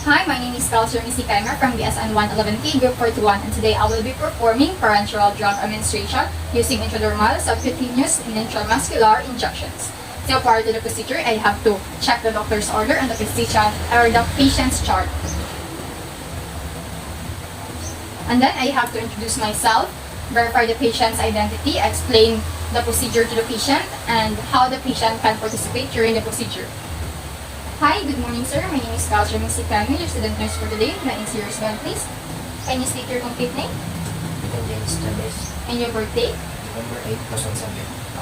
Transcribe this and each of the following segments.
Hi, my name is Missy Kaimer from BSN 111K Group 41, and today I will be performing parenteral drug administration using intradermal subcutaneous and intramuscular injections. So prior to the procedure, I have to check the doctor's order and the physician or the patient's chart. And then I have to introduce myself, verify the patient's identity, explain the procedure to the patient, and how the patient can participate during the procedure. Hi, good morning sir. My name is Missy Kaimer, your student nurse for today. My name is yours, man, please. Can you state your complete name? And your birthday? November 8, 2007.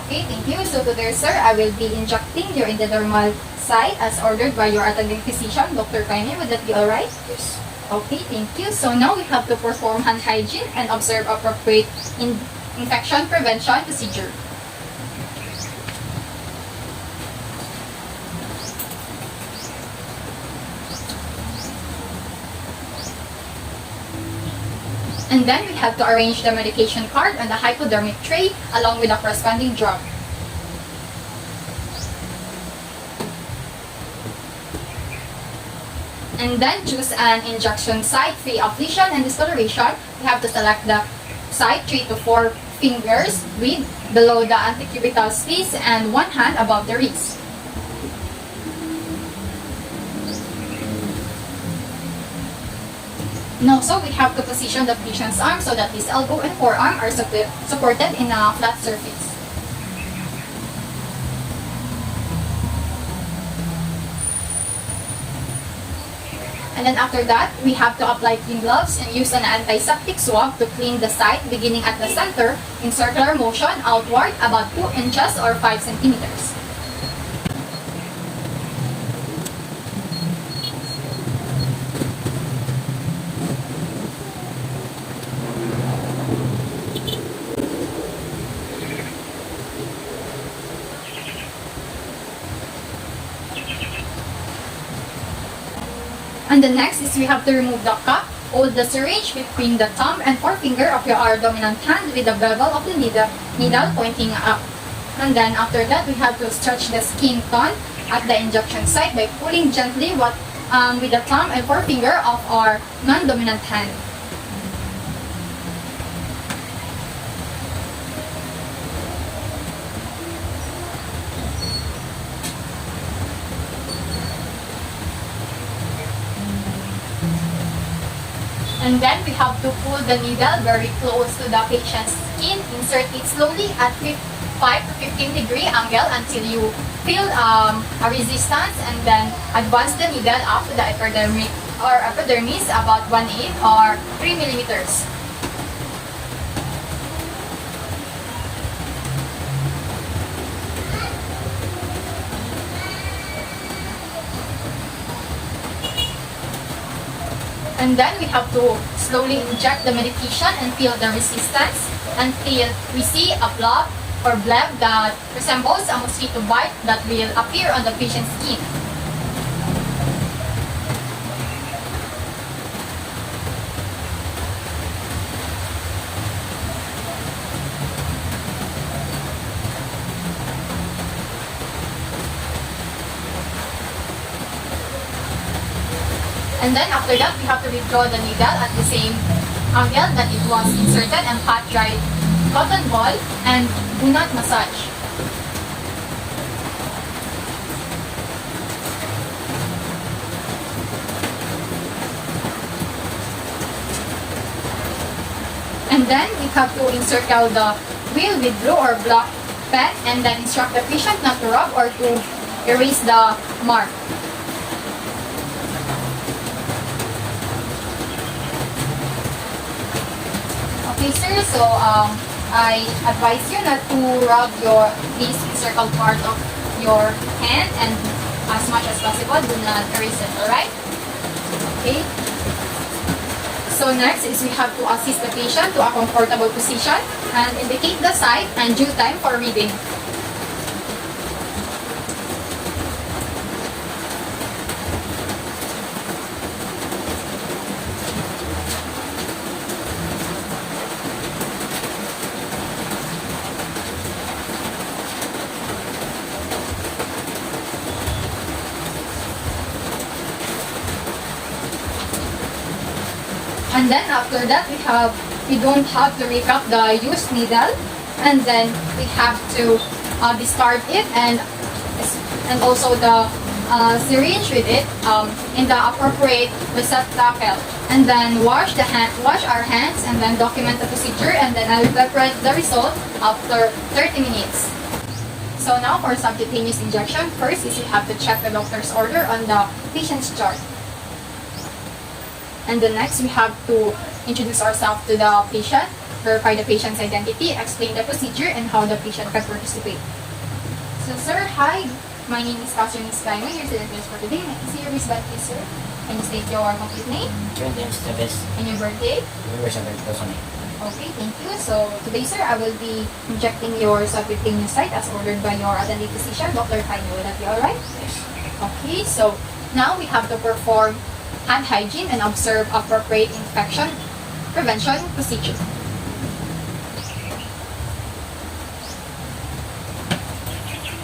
Okay, thank you. So today, sir, I will be injecting your intradermal site as ordered by your attending physician, Dr. Kaimer. Would that be alright? Yes. Okay, thank you. So now we have to perform hand hygiene and observe appropriate infection prevention procedure. And then we have to arrange the medication card on the hypodermic tray along with the corresponding drug. And then choose an injection site, free of lesion and discoloration. We have to select the site 3 to 4 fingers with below the antecubital space and one hand above the wrist. And also, we have to position the patient's arm so that his elbow and forearm are supported in a flat surface. And then after that, we have to apply clean gloves and use an antiseptic swab to clean the site beginning at the center in circular motion outward about 2 inches or 5 centimeters. And the next is we have to remove the cup. Hold the syringe between the thumb and forefinger of your dominant hand with the bevel of the needle pointing up. And then after that, we have to stretch the skin tone at the injection site by pulling gently with the thumb and forefinger of our non-dominant hand. And then we have to pull the needle very close to the patient's skin. Insert it slowly at 5 to 15 degree angle until you feel a resistance, and then advance the needle up to the epidermis about 1/8 or 3 millimeters. And then we have to slowly inject the medication and feel the resistance until we see a blob or bleb that resembles a mosquito bite that will appear on the patient's skin. And then after that, we have to withdraw the needle at the same angle that it was inserted and pat dry cotton ball and do not massage. And then we have to encircle the wheel with blue or black pen and then instruct the patient not to rub or to erase the mark. Okay sir, so I advise you not to rub this encircled part of your hand, and as much as possible, do not erase it, alright? Okay. So next is we have to assist the patient to a comfortable position and indicate the site and due time for reading. And then after that, we don't have to recap the used needle, and then we have to discard it and also the syringe with it in the appropriate receptacle, and then wash our hands, and then document the procedure, and then I'll interpret the result after 30 minutes. So now for subcutaneous injection, first is you have to check the doctor's order on the patient's chart. And then next we have to introduce ourselves to the patient, verify the patient's identity, explain the procedure, and how the patient can participate. So sir, hi. My name is Catherine Skyma, your student for today. I see your wristband, please, sir. Can you state your complete name? 20 Esteves, And your birthday? November 7, 2008. Okay, thank you. So today, sir, I will be injecting your subcutaneous site as ordered by your attending physician, Dr. Kaino. Will that be alright? Yes. Okay, so now we have to perform hand hygiene and observe appropriate infection prevention procedure.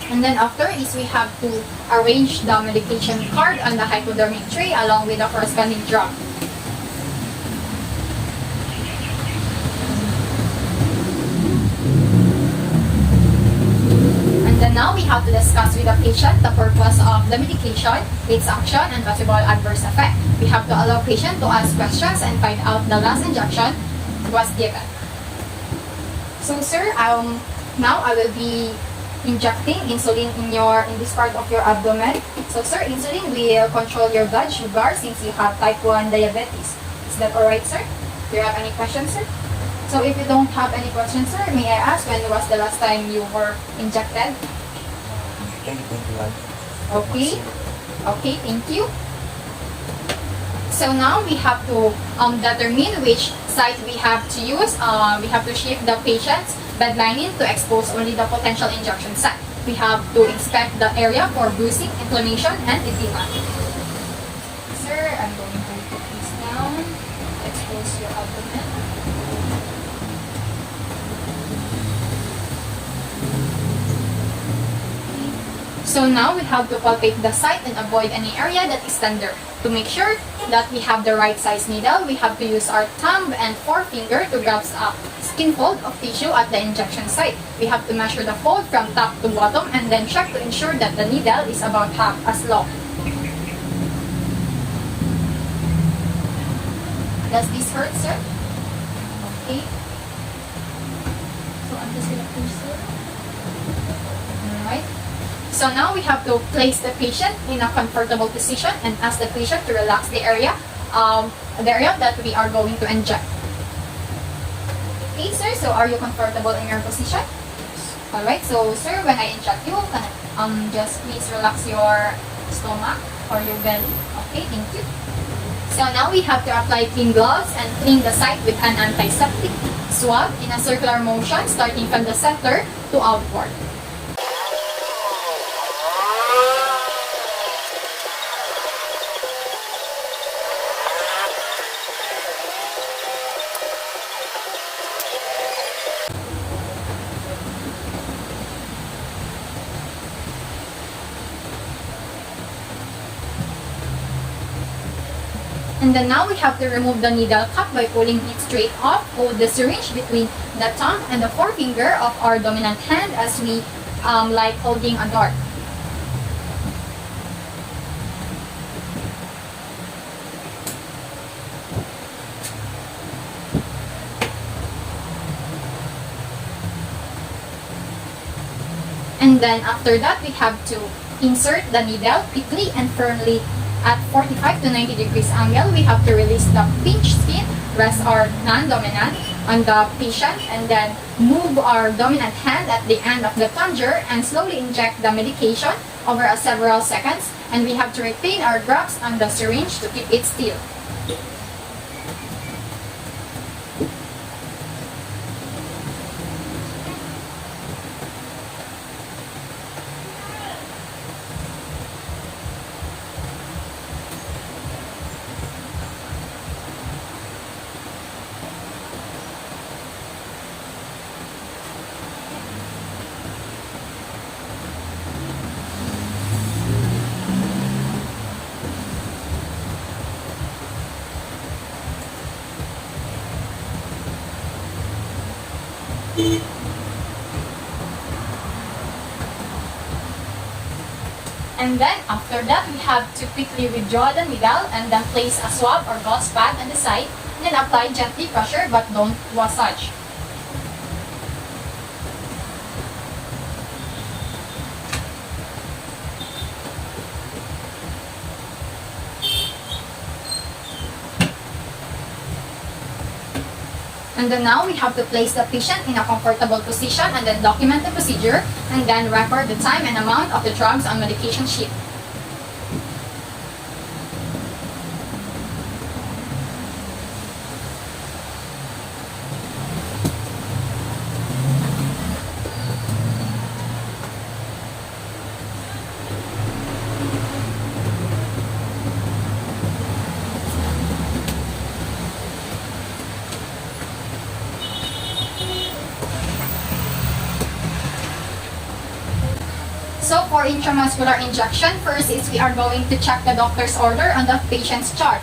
And then after is we have to arrange the medication card on the hypodermic tray along with the corresponding drug. And then now we have to discuss with the patient the purpose of the medication, its action, and possible adverse effect. We have to allow patient to ask questions and find out the last injection was given. So sir, now I will be injecting insulin in this part of your abdomen. So sir, insulin will control your blood sugar since you have type 1 diabetes. Is that alright, sir? Do you have any questions, sir? So if you don't have any questions, sir, may I ask when was the last time you were injected? 2021. Okay. Okay, thank you. So now we have to determine which site we have to use. We have to shift the patient's bed lining to expose only the potential injection site. We have to inspect the area for bruising, inflammation, and edema. Sir, I'm going to put this down. Expose your abdomen. So now we have to palpate the site and avoid any area that is tender. To make sure that we have the right size needle, we have to use our thumb and forefinger to grasp a skin fold of tissue at the injection site. We have to measure the fold from top to bottom and then check to ensure that the needle is about half as long. Does this hurt, sir? Okay. So I'm just gonna push, sir. Alright. So now we have to place the patient in a comfortable position and ask the patient to relax the area that we are going to inject. Okay, sir, so are you comfortable in your position? Alright, so sir, when I inject you, just please relax your stomach or your belly. Okay, thank you. So now we have to apply clean gloves and clean the site with an antiseptic swab in a circular motion starting from the center to outward. And then now we have to remove the needle cap by pulling it straight off. Hold the syringe between the thumb and the forefinger of our dominant hand as we like holding a dart. And then after that, we have to insert the needle quickly and firmly at 45 to 90 degrees angle. We have to release the pinch skin, rest our non-dominant on the patient, and then move our dominant hand at the end of the plunger and slowly inject the medication over several seconds. And we have to retain our grasp on the syringe to keep it still. And then after that, we have to quickly withdraw the needle and then place a swab or gauze pad on the side and then apply gently pressure but don't massage. And then now we have to place the patient in a comfortable position and then document the procedure and then record the time and amount of the drugs on medication sheet. So for intramuscular injection, first is we are going to check the doctor's order on the patient's chart.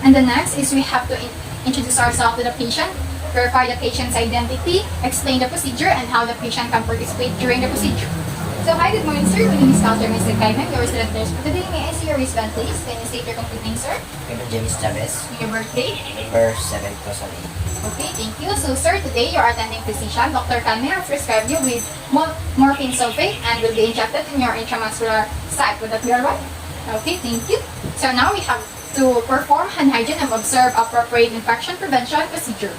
And the next is we have to introduce ourselves to the patient, verify the patient's identity, explain the procedure, and how the patient can participate during the procedure. So hi, good morning sir. My name is Dr. Mr. Kaiman, your resident nurse for today. May I see your wristband please? Can you state your complete name sir? Kevin James Chavez, Your birthday? November 7, 2008. Okay, thank you. So sir, today your attending physician, Dr. Kaiman, has prescribed you with morphine sulfate and will be injected in your intramuscular site. Would that be alright? Okay, thank you. So now we have to perform hand hygiene and observe appropriate infection prevention procedure.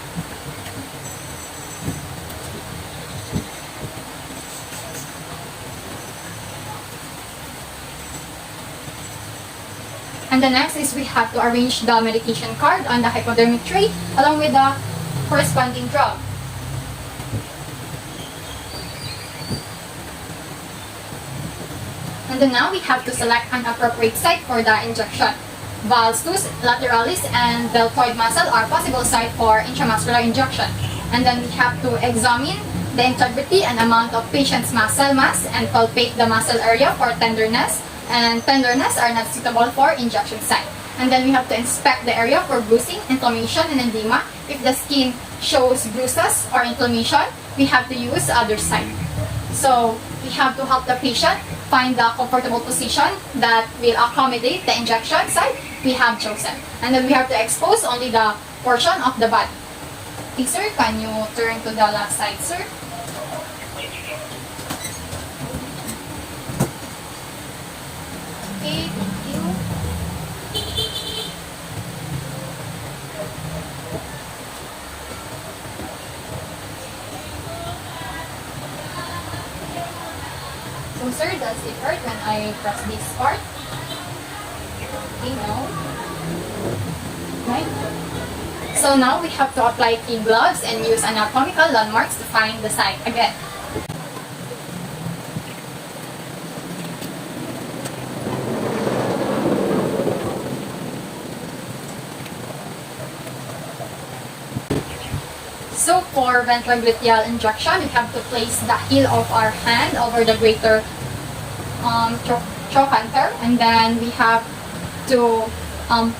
And the next is we have to arrange the medication card on the hypodermic tray along with the corresponding drug. And then now we have to select an appropriate site for the injection. Valgus, lateralis, and deltoid muscle are possible sites for intramuscular injection. And then we have to examine the integrity and amount of patient's muscle mass and palpate the muscle area for tenderness. And tenderness are not suitable for injection site. And then we have to inspect the area for bruising, inflammation, and edema. If the skin shows bruises or inflammation, we have to use other site. So we have to help the patient find the comfortable position that will accommodate the injection site we have chosen. And then we have to expose only the portion of the body. Okay, sir, can you turn to the left side, sir? Okay, thank you. So sir, does it hurt when I press this part? Okay, no. Right? So now we have to apply clean gloves and use anatomical landmarks to find the site again. So for ventrogluteal injection, we have to place the heel of our hand over the greater trochanter, and then we have to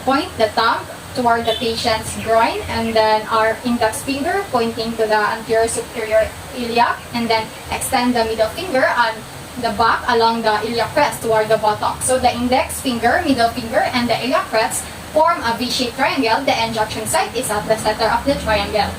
point the thumb toward the patient's groin, and then our index finger pointing to the anterior superior iliac, and then extend the middle finger on the back along the iliac crest toward the buttock. So the index finger, middle finger, and the iliac crest form a V-shaped triangle. The injection site is at the center of the triangle.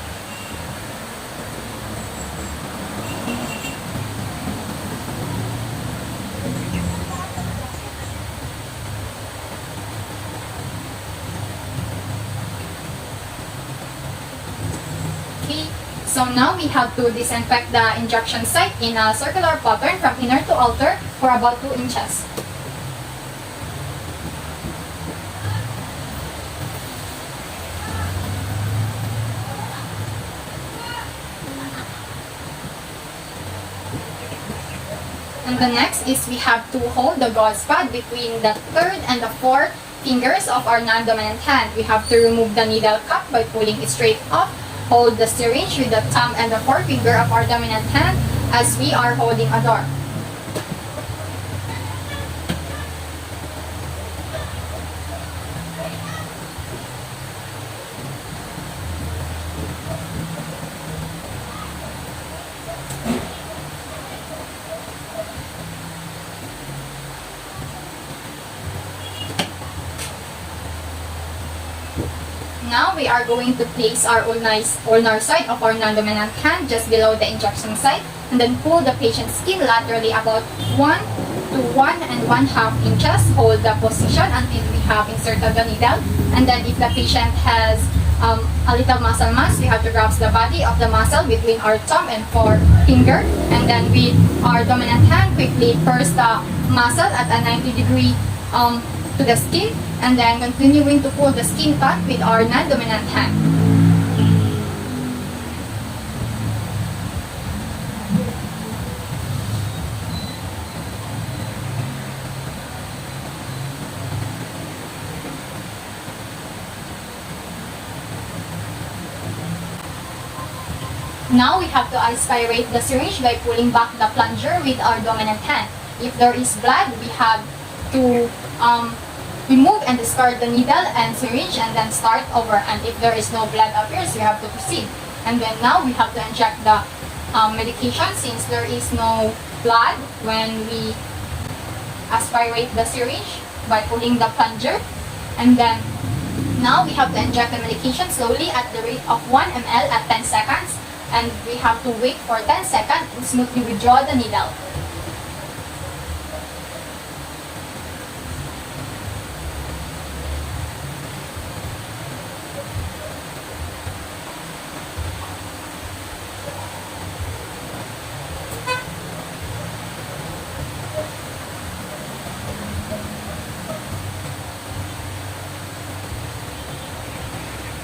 Okay, so now we have to disinfect the injection site in a circular pattern from inner to outer for about 2 inches. And the next is we have to hold the gauze pad between the third and the fourth fingers of our non-dominant hand. We have to remove the needle cap by pulling it straight up. Hold the syringe with the thumb and the forefinger of our dominant hand as we are holding a door. Now we are going to place our ulnar side of our non-dominant hand just below the injection site, and then pull the patient's skin laterally about 1 to 1.5 inches. Hold the position until we have inserted the needle. And then if the patient has a little muscle mass, we have to grasp the body of the muscle between our thumb and forefinger. And then with our dominant hand, quickly first the muscle at a 90-degree to the skin, and then continuing to pull the skin taut with our non-dominant hand. Now we have to aspirate the syringe by pulling back the plunger with our dominant hand. If there is blood, we have to remove and discard the needle and syringe and then start over. And if there is no blood appears, we have to proceed. And then now we have to inject the medication since there is no blood when we aspirate the syringe by pulling the plunger. And then now we have to inject the medication slowly at the rate of 1 ml at 10 seconds. And we have to wait for 10 seconds and smoothly withdraw the needle.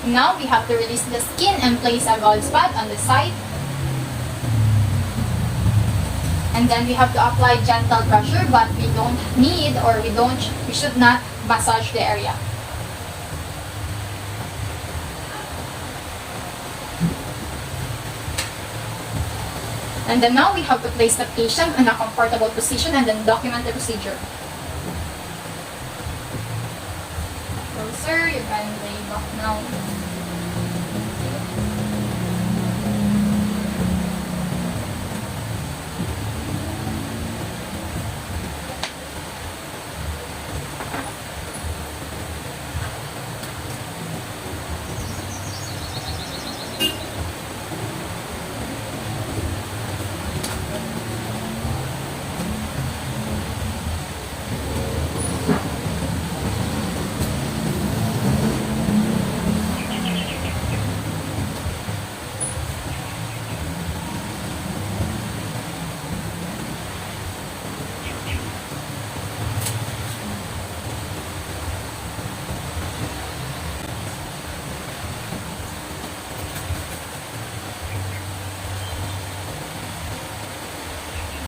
Now we have to release the skin and place a gauze pad on the side. And then we have to apply gentle pressure, but we don't need or we should not massage the area. And then now we have to place the patient in a comfortable position and then document the procedure. So sir, you can lay back now.